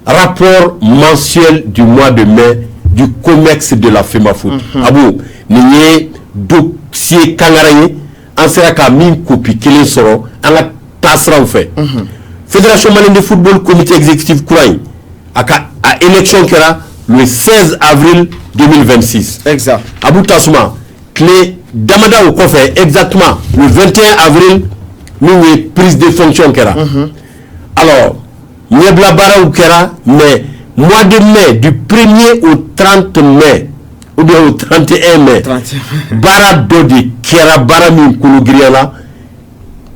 rapport mensuel du mois de mai du COMEX de la FEMAFOOT. Abou, n'y dossier Kangaraye, en sera qu'à mine copie qu'il sera, en la passera au fait. Fédération malienne de football, comité exécutif Kouraï, à élection qui sera le 16 avril 2026. Exact. Abou Tassouma, clé Damada au Kofé, exactement le 21 avril, nous avons prise de fonction qui sera. Alors, Niebla Bara ou Kera, mais mois de mai, du 1er au 30 mai, ou bien au 31 mai, Bara Dodi, Kera Bara Min Koulugriala,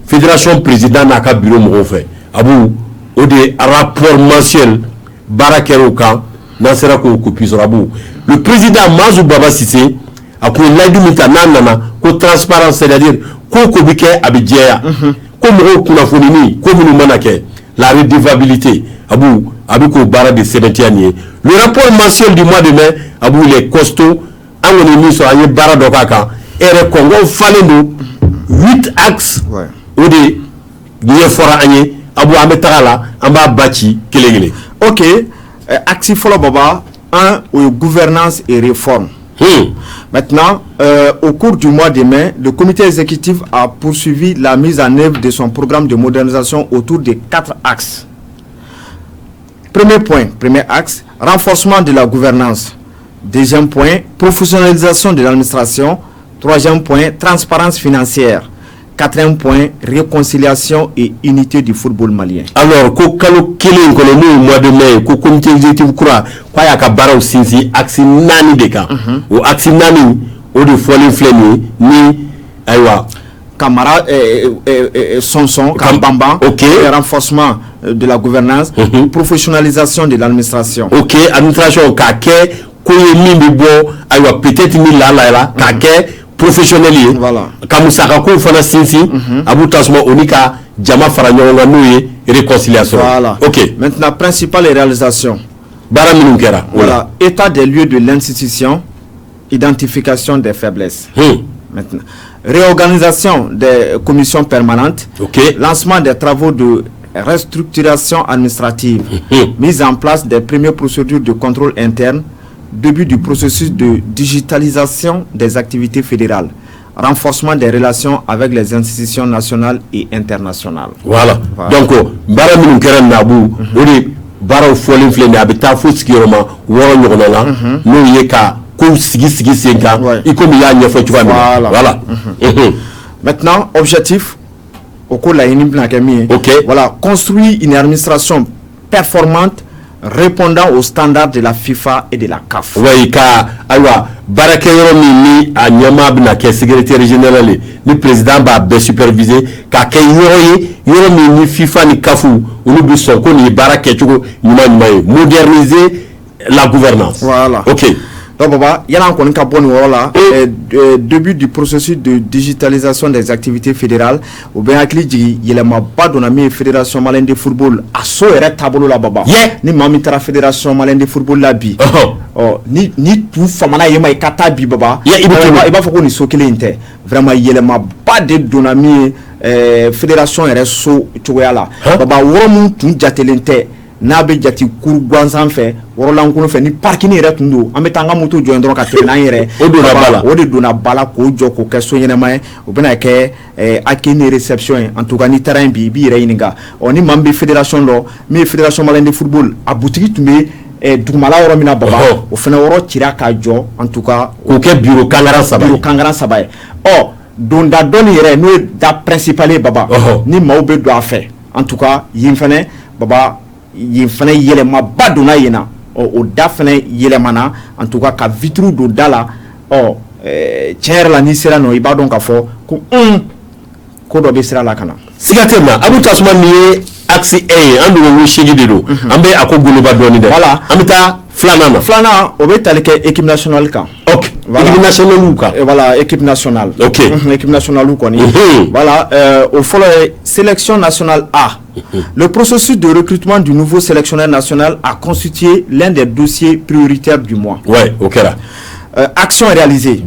Fédération Président Naka Bureau Mourofe, Abou, ou des rapports mensuels, Bara Kerouka, Nansera Koukoupis Rabou. Le président Mazou Baba Sissé, a pour l'aide Nana, ko transparence, c'est-à-dire, Koukobike Abidjaya, comme Kounafounini, comme nous manake. La redevabilité, Abou Bara de Sémétianier. Le rapport mensuel du mois de mai, Abou les costauds, Angonimi sur Aye Bara Dokaka, et Congo Falendo, 8 axes, ou des Niefora Aye, Abou Ametarala, Amba Bachi, Kelele. Ok, axe Folo Baba, 1, gouvernance et réforme. Maintenant, au cours du mois de mai, le comité exécutif a poursuivi la mise en œuvre de son programme de modernisation autour de 4 axes. Premier point, premier axe, renforcement de la gouvernance. Deuxième point, professionnalisation de l'administration. Troisième point, transparence financière. Quatrième point, réconciliation et unité du football malien. Alors, Kokalo Killing, le mois de mai, le comité exécutif Koura, Kwaya Kabara Sinsi, Axi Nani Deka, ou Axi Nani, ou de Folie Fléni, ni Aïwa. Camara Sonson, Kambamba, ok. Renforcement de la gouvernance, professionnalisation de l'administration. Ok, administration, Kake, Koyemi Bibo, Aïwa, peut-être Mila Laila, Kake, professionnel. Voilà. Kamusaka ko fana sinsi, Abou Tassouma Onika, Djama Faranyonga Nouye, réconciliation. Voilà. Ok. Maintenant, principale réalisation. Baraminukera. Voilà. État des lieux de l'institution, identification des faiblesses. Maintenant, réorganisation des commissions permanentes. Ok. Lancement des travaux de restructuration administrative. Mise en place des premières procédures de contrôle interne. Début du processus de digitalisation des activités fédérales, renforcement des relations avec les institutions nationales et internationales. Voilà. Donc, bara minnu kɛra nabu, o de baaraw fɔlen filɛ nin ye, a bɛ taa fo sigiyɔrɔma 6 ɲɔgɔnna la, n'o ye ka kow sigi sen kan, i komi i y'a ɲɛfɔ cogoya min na. Voilà. Maintenant, objectif, au cours de la INIM, voilà, construire une administration performante répondant aux standards de la FIFA et de la CAF. Oui, car alors Barake Yoromi a Nyama bina ke secrétaire général le président ba be superviser ka ke Yoromi ni FIFA ni CAF ou nous bisson ko ni Barake chuko nyuma moderniser la gouvernance. Voilà. OK. Donc, il y a encore un bon là. Début du processus de digitalisation des activités fédérales. Ou bien, il y a pas de fédération malienne de football. À ce tableau là, baba. Ni mamitra fédération malienne de football là bi. Ni tout famana yema ikata bi baba. Il va falloir ni sokele inte. Vraiment, il y a pas de donami fédération RSO là. Baba, worum tout jatelente. Nabe jati cour gwanzan fait worolan ko fe ni parking ni retundo ametanga moto jo ndoro ka tena yere o de dona bala ko jo ko keso yene mai o bena ke akini reception en tout cas ni terrain bi yere yininga oni mambe fédération lo mi fédération malienne de football a boutique tumé dugumala woro mina baba o fena woro tira ka jo en tout cas ko ke bureau kangara sabaye donda doni yere no da principal baba ni mawbe do affaire en tout cas yin fene baba il fallait yelema baduna yena o da fallait yelemana en tout cas ka vitru do dala tiers la ni sera no iba donc ka fo ko do be sera la kana sigatema Abou Tassouma ni axe A andu wo shigi de do ambe akogolo ba doni de voilà amita flana o be talike équipe nationale ka OK voilà. Équipe nationale ou quoi voilà équipe nationale OK équipe nationale ou quoi voilà au follow sélection nationale A. Le processus de recrutement du nouveau sélectionneur national a constitué l'un des dossiers prioritaires du mois. Ouais, OK là. Action réalisée.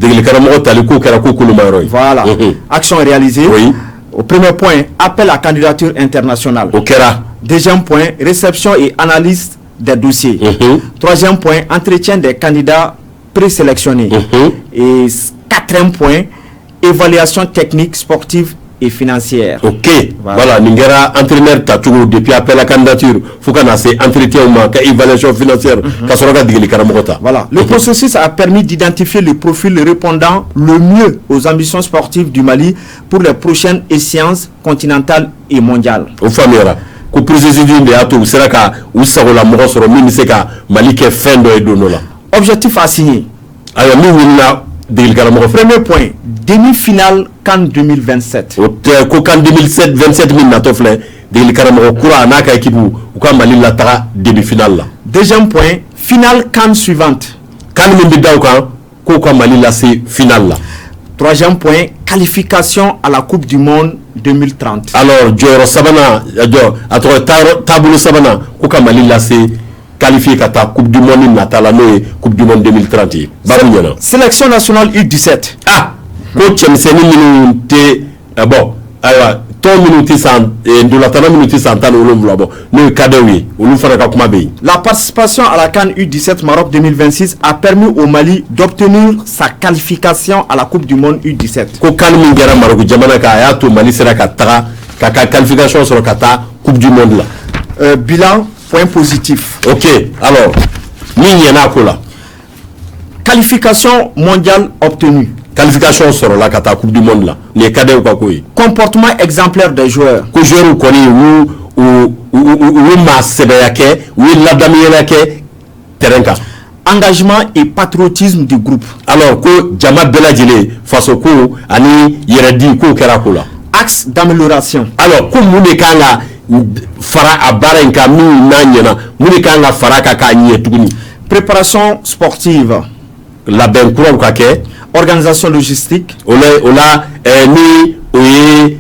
Voilà. Action réalisée. Oui. Au premier point, appel à candidature internationale. OK là. Deuxième point, réception et analyse des dossiers. Troisième point, entretien des candidats présélectionnés. Et quatrième point, évaluation technique, sportive et financière. Ok, voilà, Ningera entraîneur Tatou depuis appel à candidature, faut qu'on ait entretien ou évaluation financière, Voilà, le processus a permis d'identifier le profil répondant le mieux aux ambitions sportives du Mali pour les prochaines échéances continentales et mondiales. Au famera, ko processus de ato sera ka ou sagola mo soro mi se ka Mali ke fin do edonola. Objectif assigné. Alors nous Premier point, demi-finale CAN 2027. Ko CAN 2027 27 min na to fle de karamo kura na ka équipe ou ka Mali la tara demi-finale là. Deuxième point, finale CAN suivante. CAN min bi daw kan ko ka Mali la c'est finale là. Troisième point, qualification à la Coupe du Monde 2030. Alors Joro Sabana atro tabulu Sabana ko ka Mali la c'est qualifié à ta Coupe du Monde natala no Coupe du Monde 2030. Sélection nationale U17. Ah, coach Mseni minute bon, alors ton minute sans de la tana minute sans tan ou bon, no kadewi, ou nous fera kuma be. La participation à la CAN U17 Maroc 2026 a permis au Mali d'obtenir sa qualification à la Coupe du Monde U17. Ko CAN mingera Maroc jamana ka ya to Mali sera ka tara ka qualification sur kata Coupe du Monde là. Bilan point positif. Ok, alors, là. Qualification mondiale obtenue. Qualification sur la Kata Coupe du Monde là. Les cadets ou quoi. Comportement exemplaire des joueurs. Que joueurs ou connaît ou Masebeyake ou Ladamielake Terenka. Engagement et patriotisme du groupe. Alors que Djama Beladjile face au coup, Ani Yeredi Ko Kerakula. Axe d'amélioration. Alors, comme vous n'êtes qu'à fara abara nka mi nanyena muni kanga fara ka kanye tuguni préparation sportive la ben kura ka ke organisation logistique ola ni oye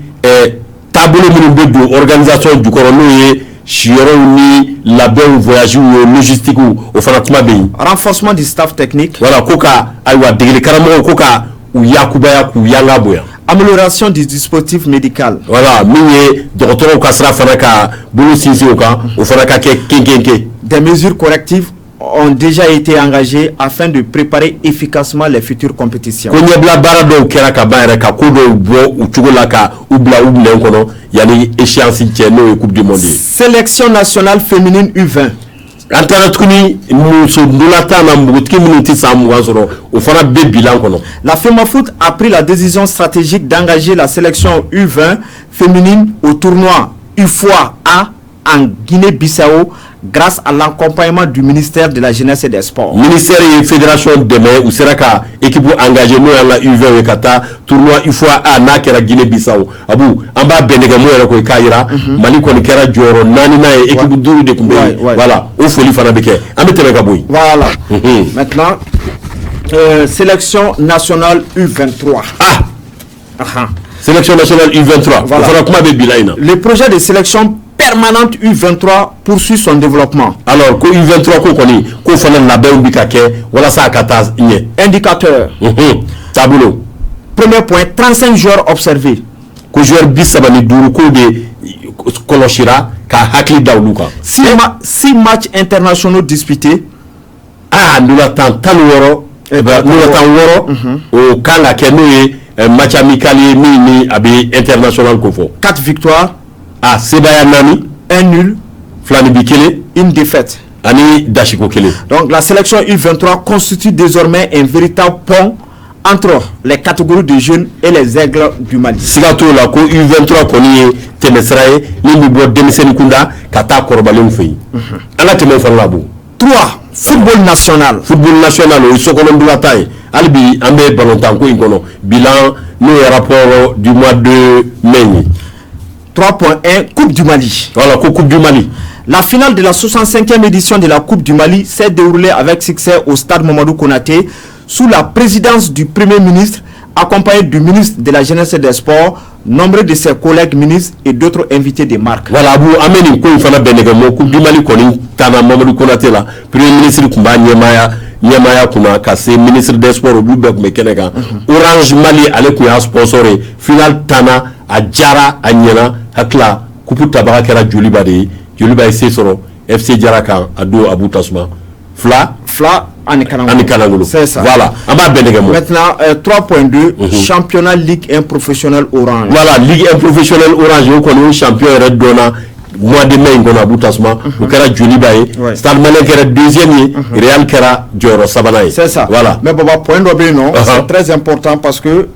tableau mun bedo organisation du corono ye chioro ni la ben voyage ou logistique ou fara kuma be renforcement du staff technique voilà koka aywa degele karamo koka ou yakubaya ku yanga boya. Amélioration du dispositif médical. Voilà, des mesures correctives ont déjà été engagées afin de préparer efficacement les futures compétitions. Sélection nationale féminine U20. La FEMAFOOT a pris la décision stratégique d'engager la sélection U20 féminine au tournoi UFOA A en Guinée-Bissau grâce à l'accompagnement du ministère de la Jeunesse et des Sports. Ministère et Fédération demain ou sera ka équipe engagée nous la U20 kata tournoi UFOA A na kera Guinée-Bissau. Abu amba benega mo ko kayira Mali ko kera joro nani na équipe duru de kumbe. Voilà, au foli fana beke. Ametebe ka boy. Voilà. Maintenant sélection nationale U23. Sélection nationale U23. Voilà. Le projet de sélection permanente U23 poursuit son développement. Alors, U23 ko koni ko fana na be ubikake wala sa kata nye. Indicateur. Tableau. Premier point, 35 joueurs observés. Ko joueur bisabani duru ko de koloshira ka hakli dawluka. 6 matchs internationaux disputés. Nous attendons au Kanga Kenoye match amical mini abi international kofo. 4 victoires. Sebaya Nami. 1 nul. Flani Bikele. Une défaite. Ani Dashiko Kele. Donc la sélection U23 constitue désormais un véritable pont entre les catégories de jeunes et les aigles du Mali. Sigato la ko U23 koni temesrae ni bo demiseni kunda kata korbalem fei. Ala temo falabu. 3. Football national. Football national au Sokolon de la taille. Albi Ambe Balontanko Ingono. Bilan, nous rapport du mois de mai. 3.1 Coupe du Mali. Voilà, Coupe du Mali. La finale de la 65e édition de la Coupe du Mali s'est déroulée avec succès au stade Mamadou Konaté sous la présidence du Premier ministre, accompagné du ministre de la Jeunesse et des Sports, nombreux de ses collègues ministres et d'autres invités de marque. Voilà, vous amenez quoi il faut la Benegamo, Coupe du Mali, Tana Mamadou Konaté là, Premier ministre Kumba Nyamaya Kuna, Kassé, ministre des Sports, au Blubek Mekenega, Orange Mali, avec un sponsoré, final Tana, à Djara, à Nyana, Hakla, Kupu Tabara Kera Djulibade, Djuliba Sesoro, FC Jarakan ado Abu Tasma Fla Ani Kanangolo. C'est ça. Voilà. Maintenant, 3.2, championnat Ligue 1 professionnel Orange. Voilà, Ligue 1 professionnel Orange, on connaît un champion Red Dona. Mois de mai, on a Boutasma, ou Kera Djolibaye, Stade Malien qui est deuxième, Real Kera Djoro Sabanaye. C'est ça. Voilà. Mais bon, point d'obé, non, c'est très important parce que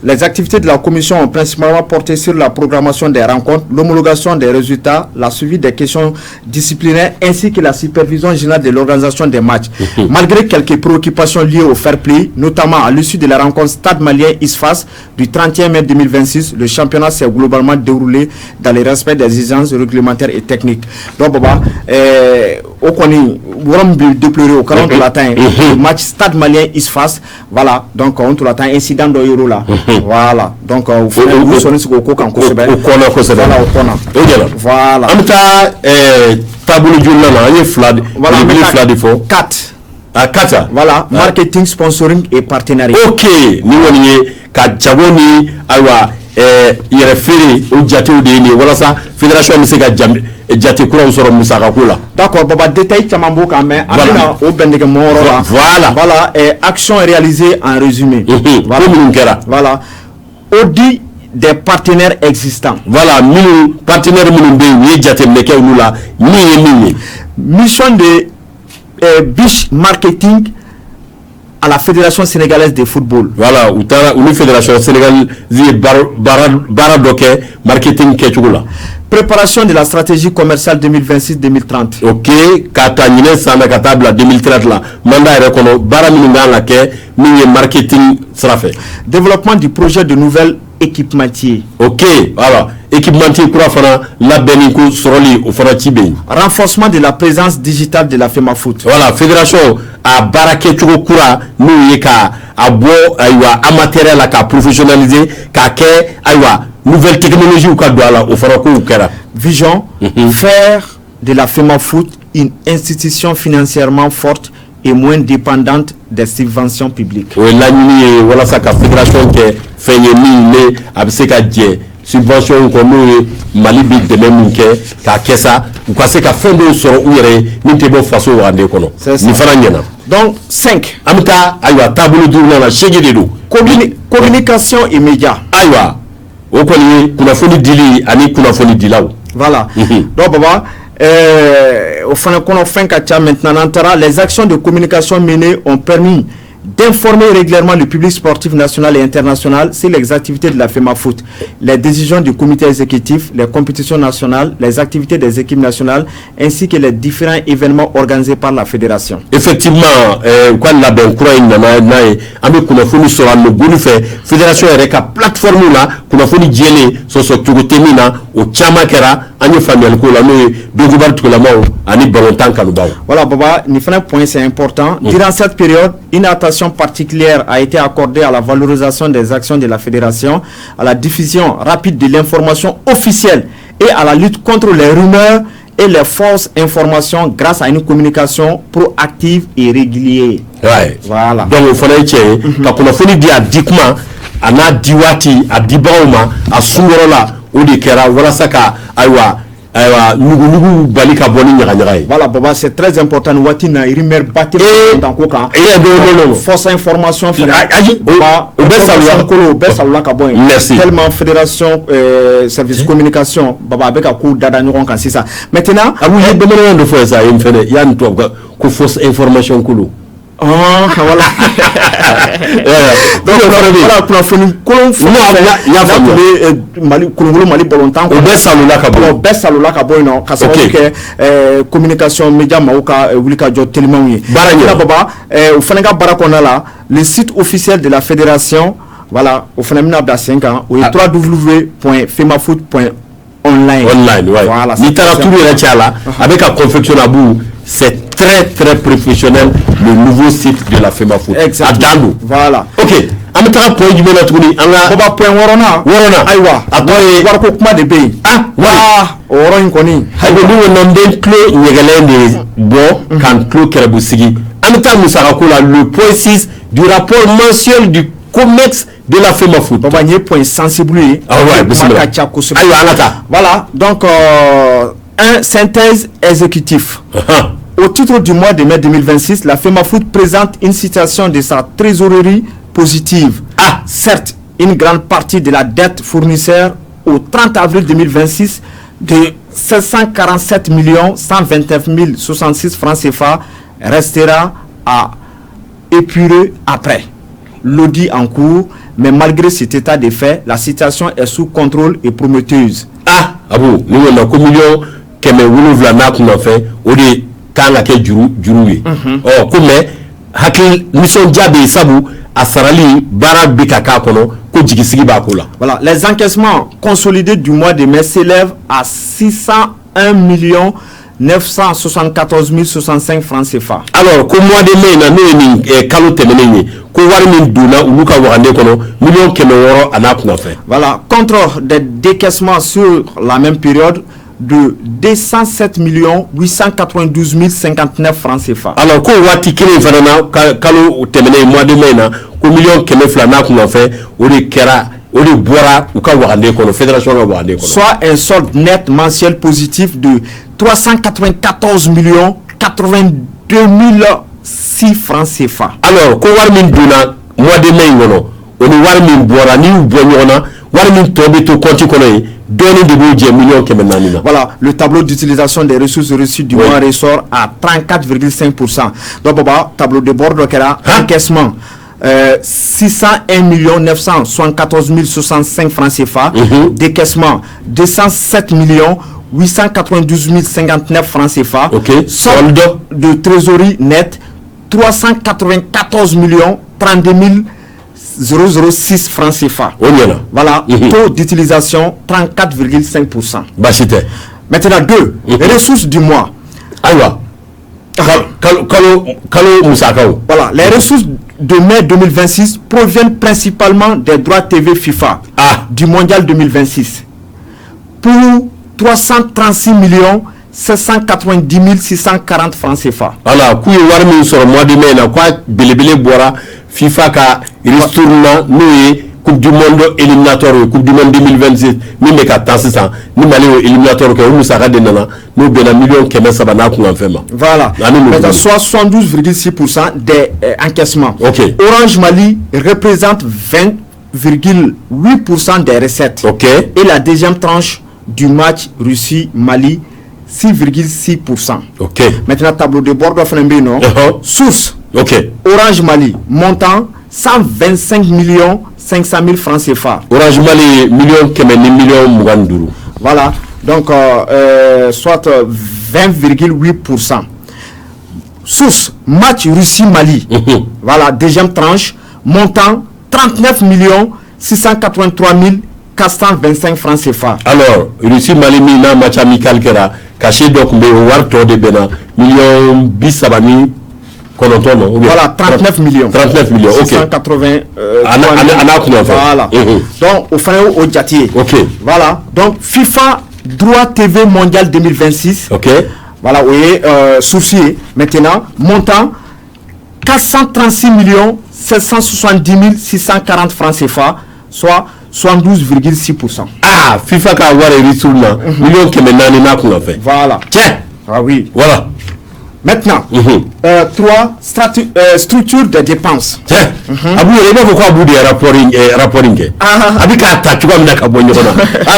les activités de la commission ont principalement porté sur la programmation des rencontres, l'homologation des résultats, la suivi des questions disciplinaires ainsi que la supervision générale de l'organisation des matchs. Malgré quelques préoccupations liées au fair play, notamment à l'issue de la rencontre Stade Malien ISFAS du 31 mai 2026, le championnat s'est globalement déroulé dans le respect des exigences réglementaires et techniques. Donc, Baba, au Koni, vous déplorer au 40 latin, le match Stade Malien ISFAS, voilà, donc on tout l'attend incident de Euro là. Voilà, donc vous sonnez ce qu'on a voilà. En ta tableau du Lana, Flad, voilà, 4. À 4. Voilà, marketing, sponsoring et partenariat. Ok, nous on y est, Kadjaboni, Awa. Il réfère au Djaté de voilà ça fédération de Sega Djaté Koura sur Moussaka Koula. D'accord, Baba détail Tamambo quand même. Voilà, action réalisée en résumé. Voilà, audit des partenaires existants. Voilà, nous partenaires nous Djaté Meke nous là mission de biche marketing à la Fédération sénégalaise de football. Voilà, une fédération sénégalaise Baradoke marketing Ketchula. Préparation de la stratégie commerciale 2026-2030. Ok, Katanyine Sana Katabla 2030 là. Mandat reconnu Baraminga la ke marketing sera fait. Développement du projet de nouvel équipementier. Ok, voilà. Équipementier pour faire la Benikou Soroli au Faratibé. Renforcement de la présence digitale de la FEMAFOOT. Voilà, fédération à Baraké Kura, nous yeka à bois à matériel à professionnaliser, qu'à nouvelle technologie ou qu'à au Farako ou Kera. Vision, faire de la FEMAFOOT une institution financièrement forte et moins dépendante des subventions publiques. Oui, la nuit, voilà ça, la fédération qui fait une abseka dje subvention comme Mali big de même qu'à Kessa ou quoi c'est qu'à fond de sur où il n'y a pas de façon de rendre compte. Donc 5. Amta aywa tableau du na chege de do. Communication et médias. Aywa. Au collier kuna foni dili ani kuna foni dilaw. Voilà. Donc Baba au fin maintenant les actions de communication menées ont permis d'informer régulièrement le public sportif national et international sur les activités de la FEMAFOOT, les décisions du comité exécutif, les compétitions nationales, les activités des équipes nationales, ainsi que les différents événements organisés par la fédération. Effectivement, quand la fédération est la plateforme là, qu'on a fait diélé sur ce termina au Chamakera, ani familial ko la no dogubar to la maw ani balontan kalubao. Voilà Baba, ni fait un point c'est important. Durant cette période, une attention particulière a été accordée à la valorisation des actions de la fédération, à la diffusion rapide de l'information officielle et à la lutte contre les rumeurs et les fausses informations grâce à une communication proactive et régulière. Ouais. Voilà. Donc il fallait que quand on a fait dire dikma ana diwati a dibauma a sungorola ou de kera voilà ça ka aywa nugu balika boni nyagañagaye. Voilà Baba, c'est très important wati na rimer bati dans koka fausse information merci tellement fédération service communication Baba avec a coup dada ñogon kan sisa maintenant amu yebbe mo do fo ça yim fene yan to ko fausse information kulu. Voilà. Donc voilà pour foni kolon fo ya fa Mali kolon Mali bolontan ko be salula ka boy no ka sababu ke communication média mauka wulika jo tellement yi bara Baba au fenga barakona la le site officiel de la fédération voilà au fenamina da 5 ans au www.femafoot.online voilà littérature la tiala avec un confection à bout. C'est très très professionnel le nouveau site de la FEMAFOOT. Exactement. Voilà. Ok. Ametara point du mena tuni anga Baba point worona aywa atoy war ko kuma de bay oron koni haybe ni wonon den clé nyegelende bo kan clé kerabusigi ameta musaka kula le point 6 du rapport mensuel du COMEX de la FEMAFOOT. Baba ni point sensible bismillah voilà donc Un synthèse exécutif. Au titre du mois de mai 2026, la FEMAFOOT présente une situation de sa trésorerie positive. Certes, une grande partie de la dette fournisseur au 30 avril 2026 de 747 129 066 francs CFA restera à épurer après. L'audit en cours, mais malgré cet état de fait, la situation est sous contrôle et prometteuse. Nous avons un million qui est au kanga ke juru ye comme hakil mission jabe sabu asarali bara bikaka kono ko jigisigi ba ko la. Voilà, les encaissements consolidés du mois de mai s'élèvent à 601 974 065 francs CFA. Alors ko mois de mai na no ni kalo temene ko wari min duna uluka warande kono million keme woro anakuna fait. Voilà, contre des décaissements sur la même période de 207 892 059 francs CFA. Alors, ko wati kene fanana kalo temene mois de mai na ko million keme flana kuna fait o de kera o de bora ou ka warande kono fédération ka warande kono. Soit un solde net mensuel positif de 394 82 006 francs CFA. Alors, ko war min duna mois de mai ngono o ni war min bora ni u bonyona war min tobe to konti kono yi donner de budget millions. Voilà, le tableau d'utilisation des ressources reçues du mois ressort à 34,5%. Donc, tableau de bord, encaissement 601 974 065 francs CFA, décaissement 207 892 059 francs CFA, solde de trésorerie net 394 32 006 francs CFA. Voilà, taux d'utilisation 34,5%. Maintenant, ressources du mois. Voilà, les ressources de mai 2026 proviennent principalement des droits TV FIFA du mondial 2026 pour 336 790 640 francs CFA. Voilà, sur mois de mai, FIFA ka retourna nous Coupe du monde éliminatoire Coupe du monde 2026 ni me ka tansisan ni mali éliminatoire que nous sera de nana nous bena million keme sabana ku en fait. Voilà, 72,6% des encaissements. Orange Mali représente 20,8% des recettes. Et la deuxième tranche du match Russie-Mali 6,6%. Maintenant, tableau de bord de Fnembino. Source. Orange Mali, montant 125 500 000 francs CFA. Orange Mali, million Mougandourou. Voilà, donc soit 20,8%. Source, match Russie-Mali. Voilà, deuxième tranche, montant 39 683 425 francs CFA. Alors, Russie-Mali, match amical kera, caché donc le warto de Bena, million bisabani. Voilà, 39 millions. 680. Voilà. Donc, au fin au Djatier. Voilà. Donc, FIFA Droit TV Mondial 2026. Voilà, vous voyez, sourcier. Maintenant, montant 436 770 640 francs CFA, soit 72,6%. FIFA ka avoir les millions qui maintenant fait. Voilà. Tiens. Oui. Voilà. Maintenant, 3 structures de dépenses. Abu il faut quoi bout de rapporting. Abika ta tu vas me ka bonyo na.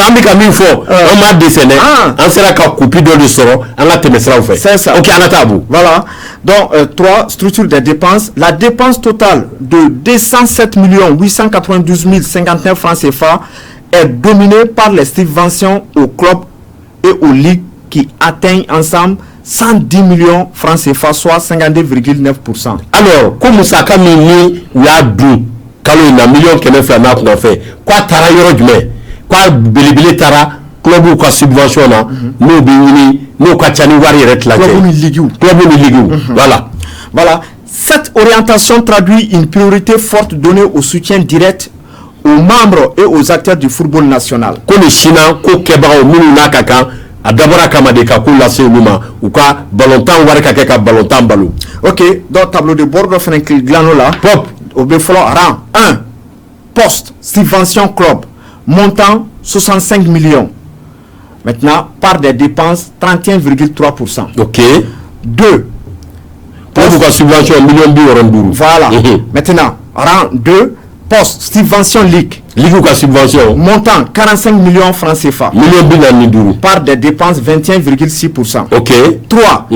Ambika mi fo on m'a dessiné. On sera ka copie de le soro, on a te mettra au fait. C'est ça. OK, on a tabou. Voilà. Donc 3 structures de dépenses, la dépense totale de 207 892 059 francs CFA est dominée par les subventions aux clubs et aux ligues qui atteignent ensemble 110 millions francs CFA, soit 52,9%. Alors, comme ça, comme il y a deux, quand il y a un million qui est fait, quoi, tara yorojme, quoi, belibile tara, club ou quoi, subvention, nous, bini, nous, quoi, tchani, wari, retla, club ou ligou. Voilà. Voilà. Cette orientation traduit une priorité forte donnée au soutien direct aux membres et aux acteurs du football national. Comme le China, ko keba o munu nakaka, d'abord kama de kakula se luma ou ka ballontan wara ka ballontan ballon. OK, donc tableau de bord de Franklin Glanola pop au befolo rang 1 poste subvention club montant 65 millions. Maintenant, part des dépenses, 31,3%. Ok. 2. Pour la subvention, million d'euros. Voilà. Maintenant, rang 2, poste, subvention Ligue. Ligue ou subvention. Montant, 45 millions francs CFA. Million d'euros. Part des dépenses, 21,6%. Ok. 3.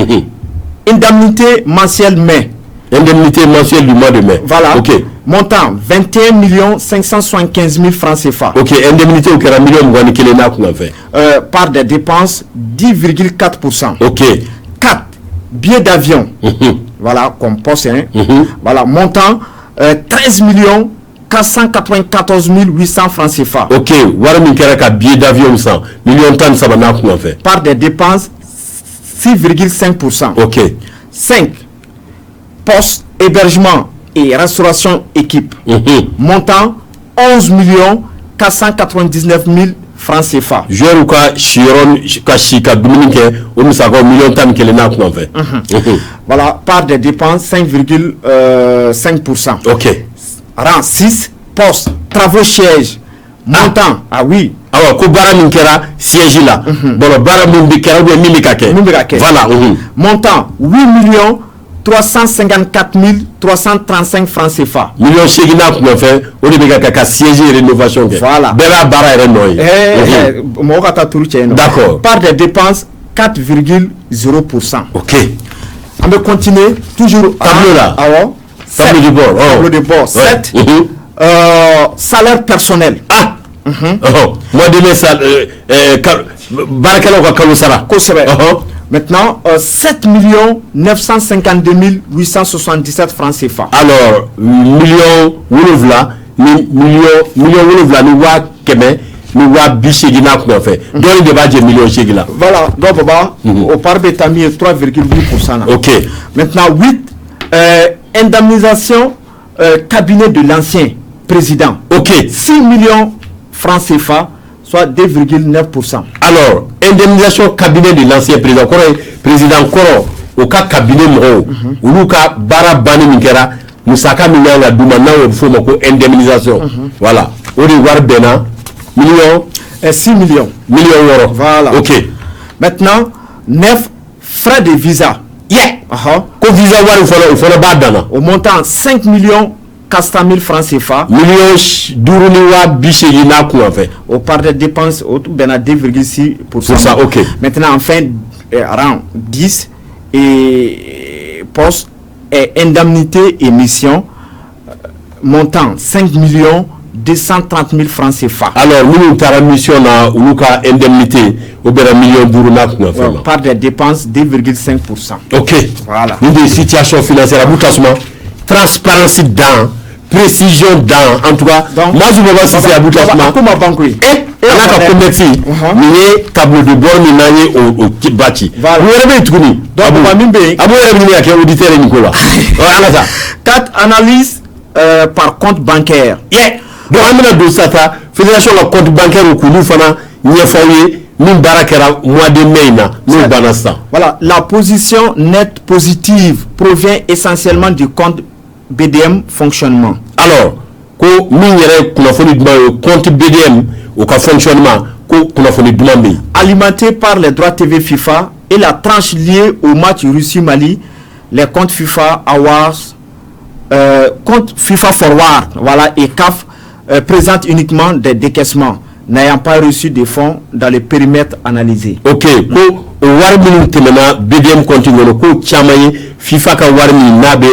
Indemnité mensuelle mai. Indemnité mensuelle du mois de mai. Voilà. Ok. Montant 21 575 000 francs CFA. Ok. Indemnité au Kera million de Kelena qu'on a fait. Par des dépenses 10,4%. Ok. 4. Billets d'avion. Voilà, comme poste. Hein. Voilà, montant 13 494 800 francs CFA. Ok. Voilà, Kera billet d'avion 100 millions de temps ça va qu'on a fait. Par des dépenses 6,5%. Ok. 5. Poste, hébergement et restauration équipe. Montant 11 499 000 francs CFA. Joueur ou quoi Chiron, Kashika, Dominique, ou nous avons million de temps qu'elle n'a pas fait. Voilà, part des dépenses 5,5%. Ok. Rang 6, poste, travaux siège. Montant, ah oui. Alors, ko bara min kera siège là. Bon, bara min bi kera ou min kake. Voilà. Montant 8 354 335 francs CFA. Million chegina pour faire au début kaka siège et rénovation. Voilà. Bera bara et noy. D'accord. Part des dépenses 4,0%. Ok. On va continuer toujours. Tableau là. Alors, tableau de bord. Tableau de bord. 7. Salaire personnel. Ah. Moi de mes salaires barakalo ka kalosara. Maintenant, 7 952 877 francs CFA. Alors, million woulouvla, million woulouvla, nous voit keme, nous voit bichegina qu'on a fait. Donc, il débat de million chegila. Voilà, donc, papa, au par Betami 3,8%. Ok. Maintenant, 8, indemnisation cabinet de l'ancien président. Ok. 6 millions francs CFA. Soit 2,9%. Alors, indemnisation cabinet de l'ancien président. Président Koro, au cas cabinet Moro, ou le cas Barabani Mikera, Moussaka Minanga Doumana, il faut indemnisation. Voilà. Au revoir Bena, millions. 6 millions. Millions d'euros. Voilà. Ok. Maintenant, 9 frais de visa. Yeah. Ko visa, il faut le badana. Au montant 5 millions. 400 000 francs CFA. Millions d'euros bichegina qu'on a fait. Au part des dépenses, au tout, 2,6%. Pour ça, ok. Maintenant, enfin, rang 10 et poste et indemnité et mission, montant 5 230 000 francs CFA. Alors, nous avons une mission à Uluka indemnité au million d'euros. Par des dépenses, 2,5%. Ok. Voilà. Nous avons une situation financière à bout transparence dans, précision dans, en tout cas, donc, moi je me vois si c'est à bout de comment banque et on a qu'à commettre mais tableau de bord ni nani au bâti. Voilà. Vous avez tout mis. Donc on va même bien. Abou est venu avec auditeur Nicolas. Voilà ça. 4 analyses par compte bancaire. Yeah. Donc on a deux ça fédération le compte bancaire au Kounou fana nyefoye min barakera mois de mai na nous banasta. Voilà, la position nette positive provient essentiellement du compte BDM fonctionnement. Alors, ko minere kunafoni duma compte BDM au ka fonctionnement ko kunafoni duma mi alimenté par les droits TV FIFA et la tranche liée au match Russie-Mali, les comptes FIFA Awards, compte FIFA Forward, voilà, et CAF présentent uniquement des décaissements n'ayant pas reçu de fonds dans les périmètres analysés. Ok, ko warmi temena BDM continue ko chamaye FIFA ka warmi nabe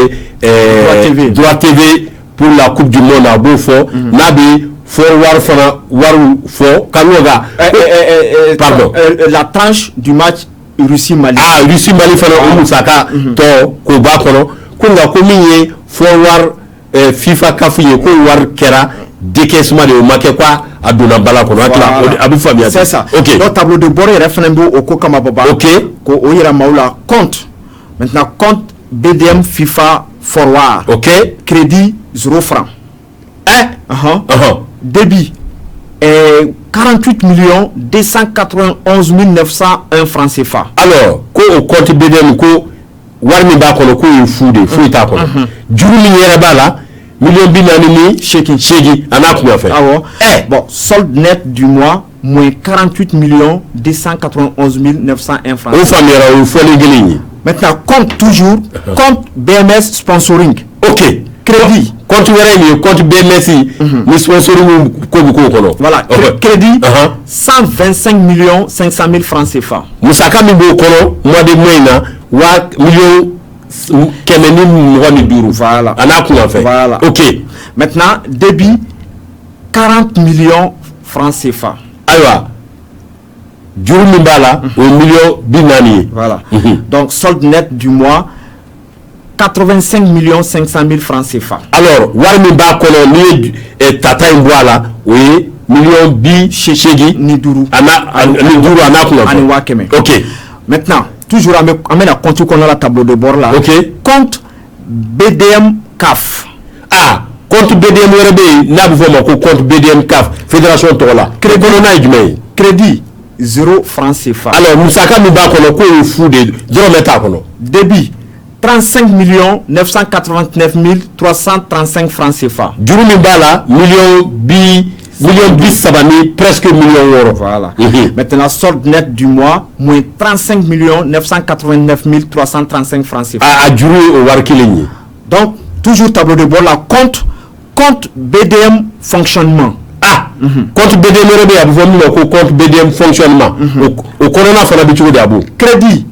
droit TV pour la Coupe du Monde à Beaufort, nabe forward fana waru fo kanoga pardon la tranche du match Russie-Mali. Ah, Russie-Mali fana omusaka to ko ba kono kunga ko minye forward FIFA kafuye ko war kera décaissement de marqué quoi à Dona Bala kono abu famia. C'est ça. OK. Donc tableau de bord référendum au Kokama Baba. OK. Ko oyira maula compte. Maintenant compte BDM FIFA Forward. OK. Crédit 0 francs. Débit 48 291 901 francs CFA. Alors, ko au compte BDM ko warmi ba kono ko fude fuita kono. Juru ni yere bala million binani shegi ana kuma fait. Ah bon. Bon, solde net du mois moins 48 291 901 francs. Maintenant, compte toujours, compte BMS sponsoring. Ok. Crédit. Compte BMS, ni sponsoring voilà. Crédit, 125 500 000 francs CFA. Moussaka Mibo Kono, mois de mois, wa million Kemeni Mwani Duru. Voilà. Voilà. Ok. Maintenant, débit 40 millions francs CFA. Aïwa. Duru Mimbala, au million Binani. Voilà. Donc, solde net du mois 85 500 000 francs CFA. Alors, Warmimba Kono, ni Tata Imboala, oui, million bi Shegi Niduru. Niduru Anakuna. Ok. Maintenant, toujours à la compte qu'on a la tableau de bord là. Ok. Compte BDM CAF. Ah, compte BDM RB, n'a pas compte BDM CAF, Fédération Tola. Crédit 0 francs CFA. Alors, Moussaka Miba Kono, quoi est fou de Drometa Kono. Débit 35 989 335 francs CFA. Duru Mimbala, million bis sabani, presque million euro. Voilà. Maintenant, solde net du mois, moins 35 989 335 francs CFA. À Duru au Warkilini. Donc, toujours tableau de bord, là, compte BDM fonctionnement. Ah, compte BDM RB, compte BDM fonctionnement. Au Corona, il faut l'habitude d'abou. Crédit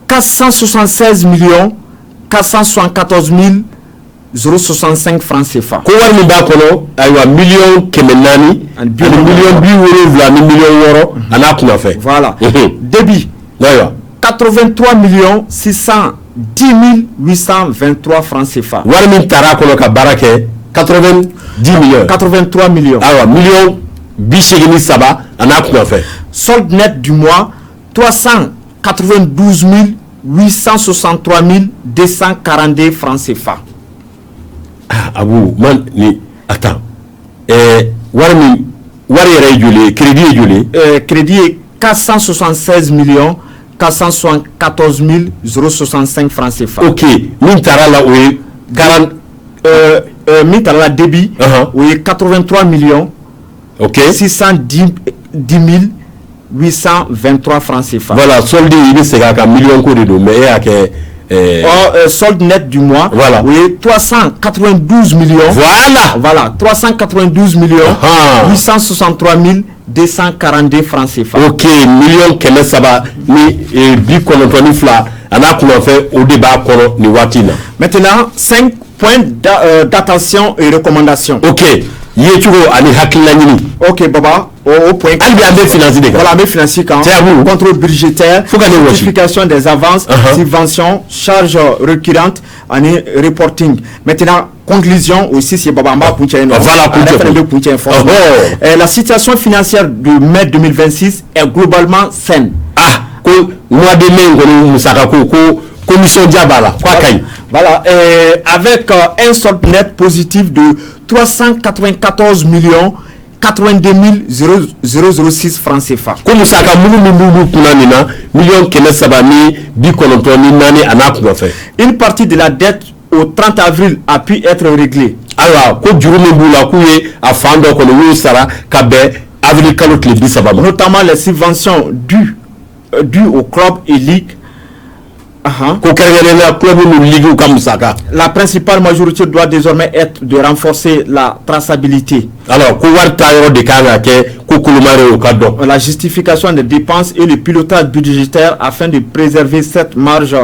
476 474 065 francs CFA. Kouar Mimba Kono, aywa million Kemenani, million Biworo, million Woro, Anakuna fait. Voilà. Débit 83 610 823 francs CFA. Warmin Tara Kono Barake, 90 millions. 83 millions. Alors, million Bichegini Saba, Anakuna fait. Solde net du mois 392 863 242 francs CFA. Abou, man, attends. Wari crédit est gelé. Crédit est 476 474 065 francs CFA. Ok. Mintara là, oui. Mintara débit, oui, 83 610 823 francs CFA. Voilà, solde il c'est qu'à million de mais il y a que solde net du mois, voilà. Oui, 392 millions. Voilà, 392 863 242 francs CFA. Ok, million Keme Saba, ni Bikonotoni Fla, on a fait au débat ni Watina. Maintenant, 5 points d'attention et recommandations. Ok, Yétugo, Ani Hakilani. Ok, Baba. Au point. Voilà, mes financiers quand contrôle budgétaire, justification des avances, subventions, charges récurrentes, reporting. Maintenant, conclusion aussi, c'est Baba Mba Poutien. La situation financière de mai 2026 est globalement saine. Ah, mois de mai, commission Diabala. Voilà, avec un solde net positif de 394 82 006 francs CFA. Comme ça, une partie de la dette au 30 avril a pu être réglée. Alors, notamment les subventions dues au club et ligue. La principale majorité doit désormais être de renforcer la traçabilité. Alors, la justification des dépenses et le pilotage budgétaire afin de préserver cette marge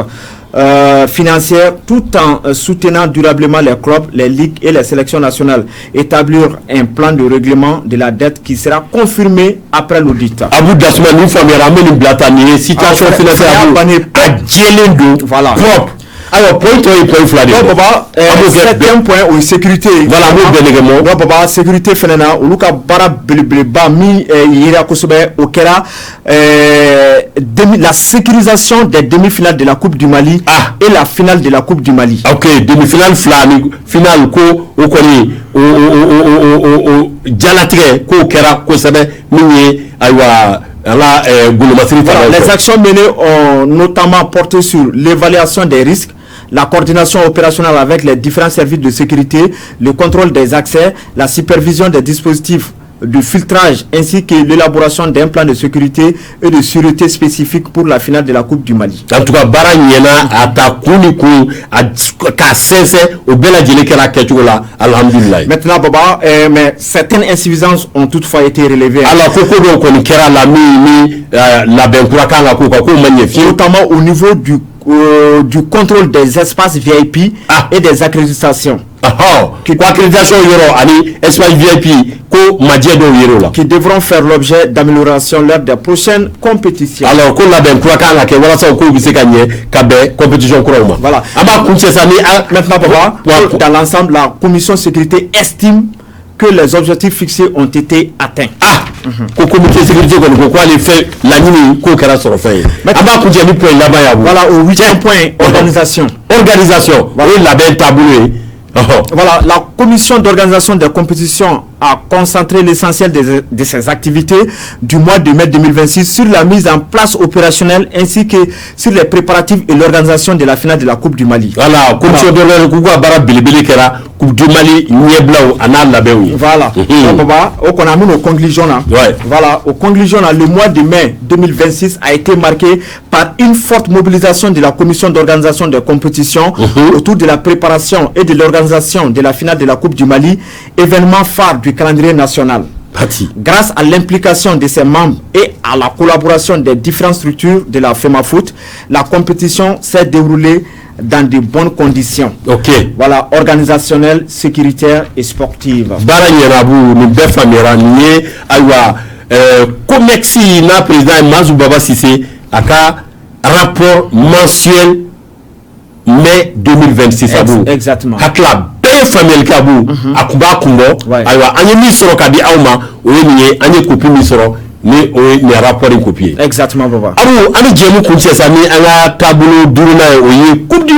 financière tout en soutenant durablement les clubs, les ligues et les sélections nationales. Établir un plan de règlement de la dette qui sera confirmé après l'audit. Abou Dasman, nous famille ramène une blatanée, situation financière voilà. Propre. Alors, point 3 et point flagré. Septième point, oui, sécurité. Voilà, Papa, sécurité fénana, ou Luka Bara Beleba, Mi Yira Kosobe, Okera, la sécurisation des demi-finales de la Coupe du Mali et la finale de la Coupe du Mali. Ok, demi-finale, finale, ko, Okoni, Djalatre, Ko, Kera, Kosobe, Mini, Aywa. Les actions menées ont notamment porté sur l'évaluation des risques, la coordination opérationnelle avec les différents services de sécurité, le contrôle des accès, la supervision des dispositifs de filtrage ainsi que l'élaboration d'un plan de sécurité et de sûreté spécifique pour la finale de la Coupe du Mali. En tout cas, bara nyena ata kuniku ka sese au bela jele kera kechola alhamdulillah. Maintenant Baba, mais certaines insuffisances ont toutefois été relevées. Alors koko do ko kera la mi la benkura kanga ko magnifique, notamment au niveau du contrôle des espaces VIP et des accréditations. Accréditation yoro ani espace VIP ko madiedo yoro la qui devront faire l'objet d'amélioration lors des prochaines compétitions. Alors ko la ben kwa kanga ke wala sa ko bise gagner kabe compétition kuroma. Voilà. Aba kunche sani maintenant Papa, dans l'ensemble la commission sécurité estime que les objectifs fixés ont été atteints. Ko comité sécurité ko quoi les fait la nuit ko kera soro fait. Aba kunche ni point là-bas ya. Voilà au 8e point organisation. Voilà. Oui, la belle taboué. Voilà, la commission d'organisation des compétitions a concentré l'essentiel de ses activités du mois de mai 2026 sur la mise en place opérationnelle ainsi que sur les préparatifs et l'organisation de la finale de la Coupe du Mali. Voilà, commission d'organisation bara bilibili kera Coupe du Mali nieblaou anal labeou. Voilà. On a mis nos conclusions là. Voilà, aux conclusions là, le mois de mai 2026 a été marqué par une forte mobilisation de la commission d'organisation des compétitions autour de la préparation et de l'organisation de la finale de la Coupe du Mali, événement phare du calendrier national. Grâce à l'implication de ses membres et à la collaboration des différentes structures de la FEMAFOOT, la compétition s'est déroulée dans de bonnes conditions. Voilà, organisationnelles, sécuritaires et sportives. Komexi na président Mazou Baba Sissé aka rapport mensuel mai 2026 abou. Exactement. Hakla be famille kabu akuba kumbo aywa anye misoro kadi awma oyeni anye copie misoro ni oyeni rapport en copier. Exactement Baba. Abu ami jemu kunche sami anga tableau duruna oyi coupe du